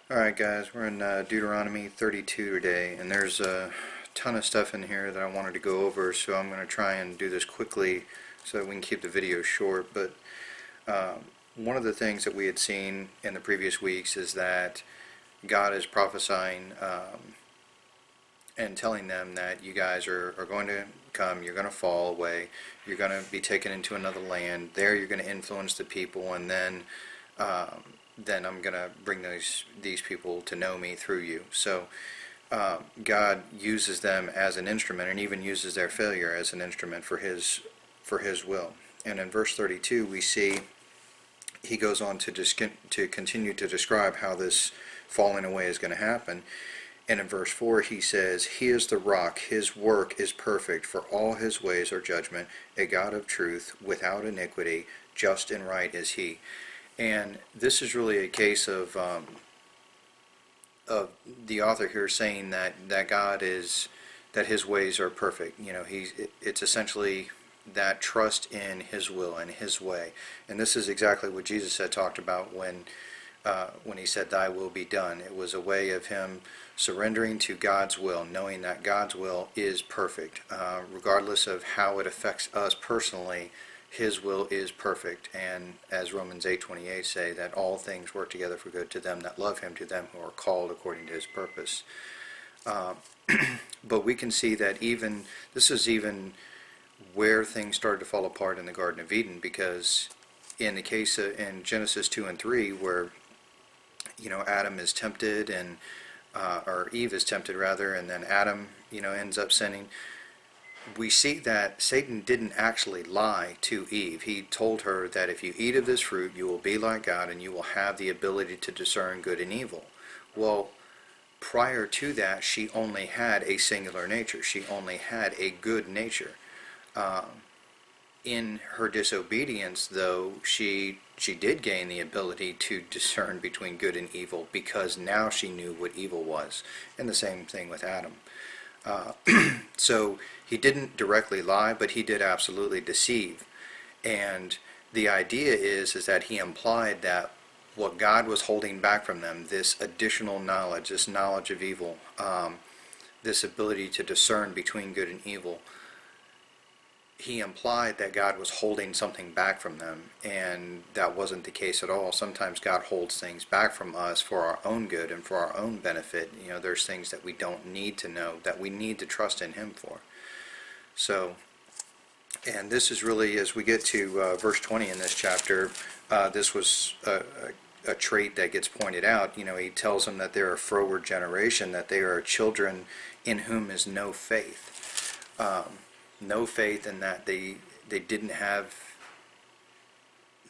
Alright guys, we're in Deuteronomy 32 today, and there's a ton of stuff in here that I wanted to go over, so I'm going to try and do this quickly so that we can keep the video short. But one of the things that we had seen in the previous weeks is that God is prophesying and telling them that you guys are going to come, you're going to fall away, you're going to be taken into another land, there you're going to influence the people, and then I'm going to bring these people to know me through you. So God uses them as an instrument, and even uses their failure as an instrument for his will. And in verse 32 we see he goes on to continue to describe how this falling away is going to happen. And in verse 4 he says, "He is the rock, his work is perfect, for all his ways are judgment, a God of truth, without iniquity, just and right is he." And this is really a case of the author here saying that God is, that his ways are perfect. You know, it's essentially that trust in his will and his way. And this is exactly what Jesus had talked about when he said, "Thy will be done." It was a way of him surrendering to God's will, knowing that God's will is perfect. Regardless of how it affects us personally, his will is perfect. And as Romans 8:28 say, that all things work together for good to them that love him, to them who are called according to his purpose. But we can see that this is even where things started to fall apart in the Garden of Eden, because in the case in Genesis 2 and 3, where Adam is tempted, and or Eve is tempted rather, and then Adam ends up sinning. We see that Satan didn't actually lie to Eve. He told her that if you eat of this fruit, you will be like God, and you will have the ability to discern good and evil. Well, prior to that, she only had a singular nature. She only had a good nature. In her disobedience, though, she did gain the ability to discern between good and evil, because now she knew what evil was. And the same thing with Adam. So he didn't directly lie, but he did absolutely deceive. And the idea is that he implied that what God was holding back from them, this additional knowledge, this knowledge of evil, this ability to discern between good and evil, he implied that God was holding something back from them, and that wasn't the case at all. Sometimes God holds things back from us for our own good and for our own benefit. There's things that we don't need to know, that we need to trust in him for. So, and this is really, as we get to verse 20 in this chapter, this was a trait that gets pointed out. He tells them that they're a froward generation, that they are children in whom is no faith. No faith, in that they didn't have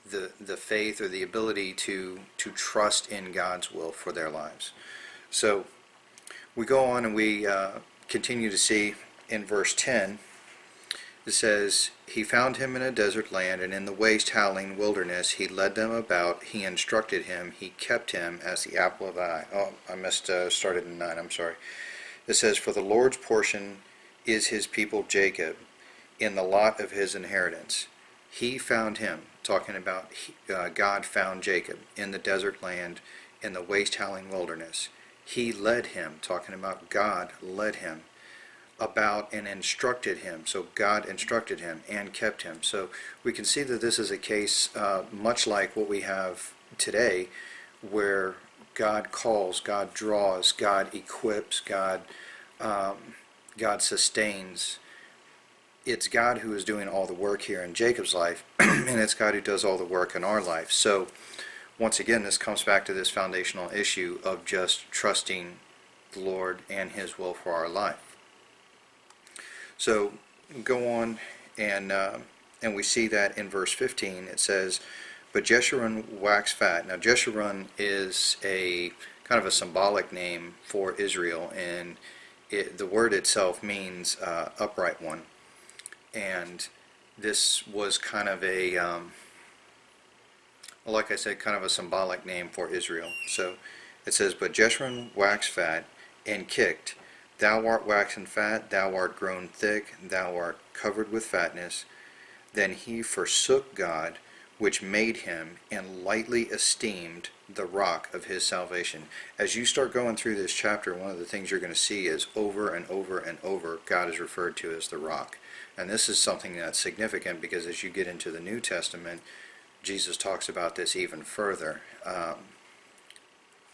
the faith or the ability to trust in God's will for their lives. So we go on and we continue to see in verse 10, it says, "He found him in a desert land, and in the waste howling wilderness he led them about, he instructed him, he kept him as the apple of the eye." Oh, I missed started in 9, I'm sorry. It says, "For the Lord's portion is his people Jacob, in the lot of his inheritance. He found him," talking about God found Jacob in the desert land, in the waste howling wilderness. "He led him," talking about God led him, "about and instructed him." So God instructed him and kept him. So we can see that this is a case much like what we have today, where God calls, God draws, God equips, God sustains. It's God who is doing all the work here in Jacob's life, and it's God who does all the work in our life. So once again, this comes back to this foundational issue of just trusting the Lord and his will for our life. So go on, and we see that in verse 15 it says, "But Jeshurun waxed fat." Now Jeshurun is a kind of a symbolic name for Israel, and the word itself means upright one. And this was kind of a, like I said, kind of a symbolic name for Israel. So it says, "But Jeshurun waxed fat and kicked. Thou art waxen fat, thou art grown thick, thou art covered with fatness. Then he forsook God, which made him, and lightly esteemed the rock of his salvation. As you start going through this chapter, one of the things you're going to see is over and over and over, God is referred to as the rock. And this is something that's significant because as you get into the New Testament, Jesus talks about this even further.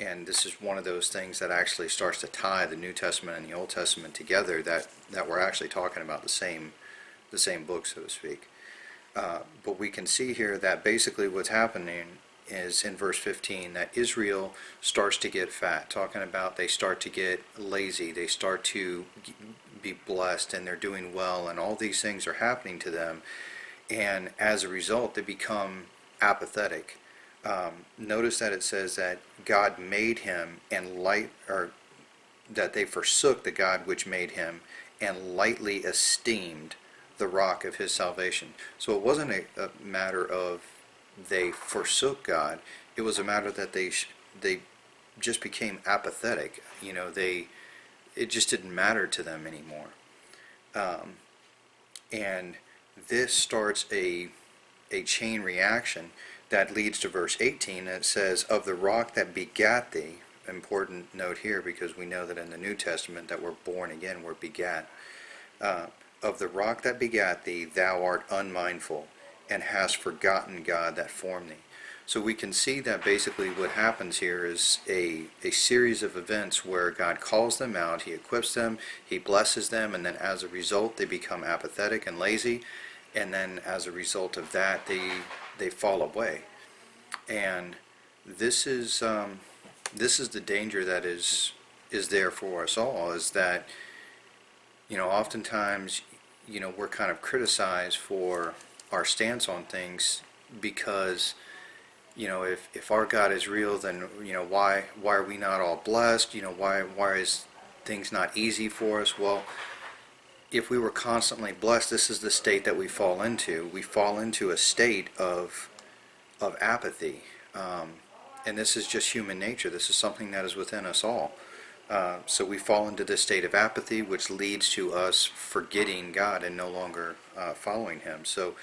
And this is one of those things that actually starts to tie the New Testament and the Old Testament together, that we're actually talking about the same book, so to speak. But we can see here that basically what's happening is in verse 15 that Israel starts to get fat, talking about they start to get lazy, they start to be blessed, and they're doing well, and all these things are happening to them, and as a result they become apathetic. Notice that it says that God made him that they forsook the God which made him and lightly esteemed the rock of his salvation. So it wasn't a matter of they forsook God. It was a matter that they just became apathetic. It just didn't matter to them anymore. And this starts a chain reaction that leads to verse 18, and it says, of the rock that begat thee. Important note here, because we know that in the New Testament that we're born again, we're begat. Of the rock that begat thee, thou art unmindful, and hast forgotten God that formed thee. So we can see that basically what happens here is a series of events where God calls them out, he equips them, he blesses them, and then as a result they become apathetic and lazy, and then as a result of that they fall away. And this is the danger that is there for us all, is that oftentimes we're kind of criticized for our stance on things because if our God is real, then why are we not all blessed? Why is things not easy for us? Well, if we were constantly blessed, this is the state that we fall into. We fall into a state of apathy, and this is just human nature. This is something that is within us all. So we fall into this state of apathy, which leads to us forgetting God and no longer following him. So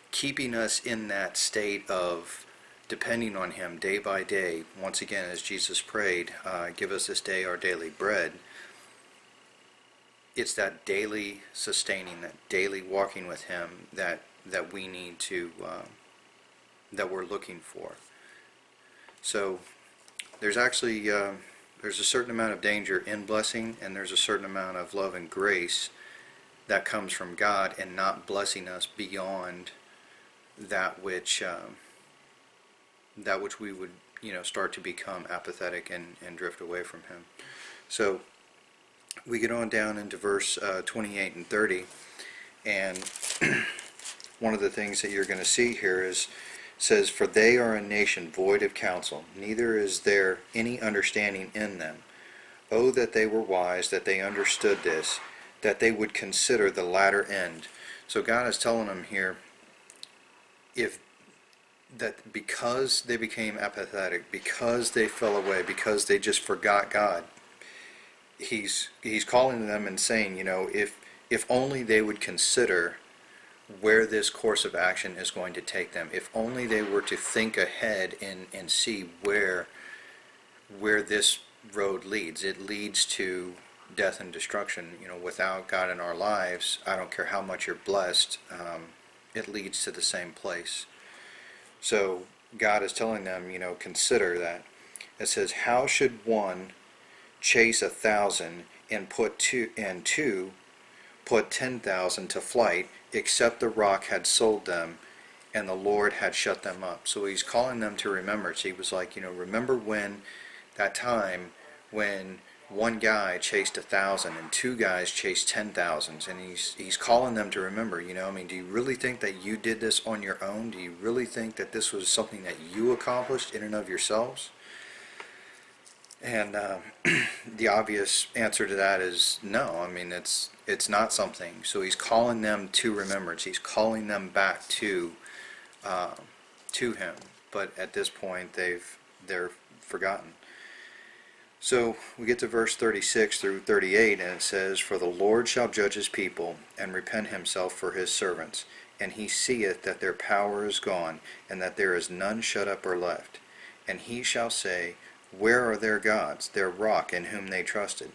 keeping us in that state of depending on him day by day, once again as Jesus prayed, give us this day our daily bread. It's that daily sustaining, that daily walking with him that we need to, that we're looking for. So there's actually there's a certain amount of danger in blessing, and there's a certain amount of love and grace that comes from God and not blessing us beyond that which we would start to become apathetic and drift away from him. So we get on down into verse 28 and 30, and one of the things that you're going to see here says, for they are a nation void of counsel, neither is there any understanding in them. Oh, that they were wise, that they understood this, that they would consider the latter end. So God is telling them here, that because they became apathetic, because they fell away, because they just forgot God, he's calling them and saying, if only they would consider where this course of action is going to take them, if only they were to think ahead and see where this road leads. It leads to death and destruction. Without God in our lives, I don't care how much you're blessed, it leads to the same place. So God is telling them, consider that. It says, how should one chase 1,000 and put 10,000 to flight, except the rock had sold them and the Lord had shut them up? So he's calling them to remember. So he was like, remember when that time when one guy chased 1,000 and two guys chased 10,000, and he's calling them to remember. Do you really think that you did this on your own? Do you really think that this was something that you accomplished in and of yourselves? And the obvious answer to that is no. It's not something. So he's calling them to remembrance. He's calling them back to him. But at this point, they're forgotten. So we get to verse 36 through 38, and it says, for the Lord shall judge his people, and repent himself for his servants, And he seeth that their power is gone, and that there is none shut up or left. And he shall say, Where are their gods, their rock in whom they trusted?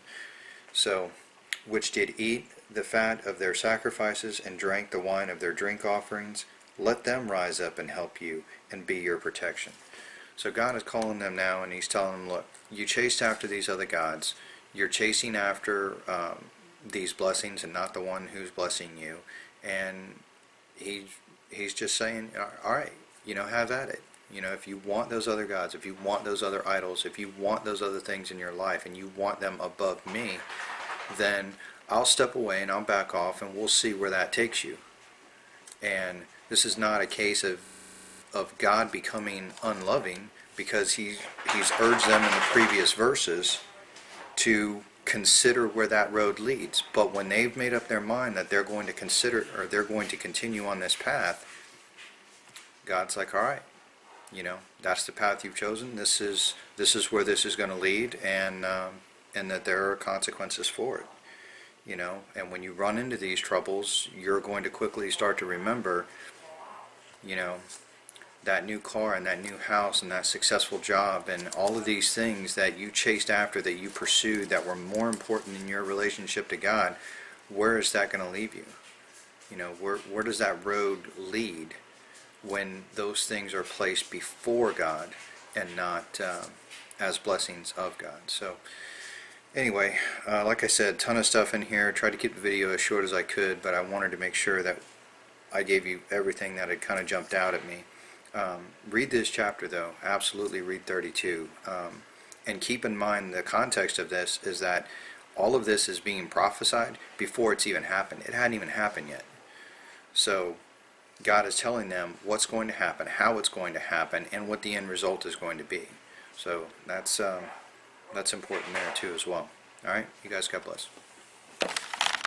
So, which did eat the fat of their sacrifices, and drank the wine of their drink offerings? Let them rise up and help you, and be your protection. So God is calling them now, and he's telling them, look, you chased after these other gods. You're chasing after these blessings and not the one who's blessing you. And he's just saying, all right, have at it. If you want those other gods, if you want those other idols, if you want those other things in your life and you want them above me, then I'll step away and I'll back off and we'll see where that takes you. And this is not a case of God becoming unloving, because he's urged them in the previous verses to consider where that road leads. But when they've made up their mind that they're going to consider, or they're going to continue on this path, God's like, all right, that's the path you've chosen. This is where this is going to lead, and that there are consequences for it. And when you run into these troubles, you're going to quickly start to remember, that new car and that new house and that successful job and all of these things that you chased after, that you pursued, that were more important in your relationship to God. Where is that going to leave you? Where does that road lead when those things are placed before God and not as blessings of God? So anyway, like I said, ton of stuff in here. Tried to keep the video as short as I could, but I wanted to make sure that I gave you everything that had kind of jumped out at me. Read this chapter, though. Absolutely read 32. And keep in mind the context of this is that all of this is being prophesied before it's even happened. It hadn't even happened yet. So God is telling them what's going to happen, how it's going to happen, and what the end result is going to be. So that's important there too as well. All right, you guys, God bless.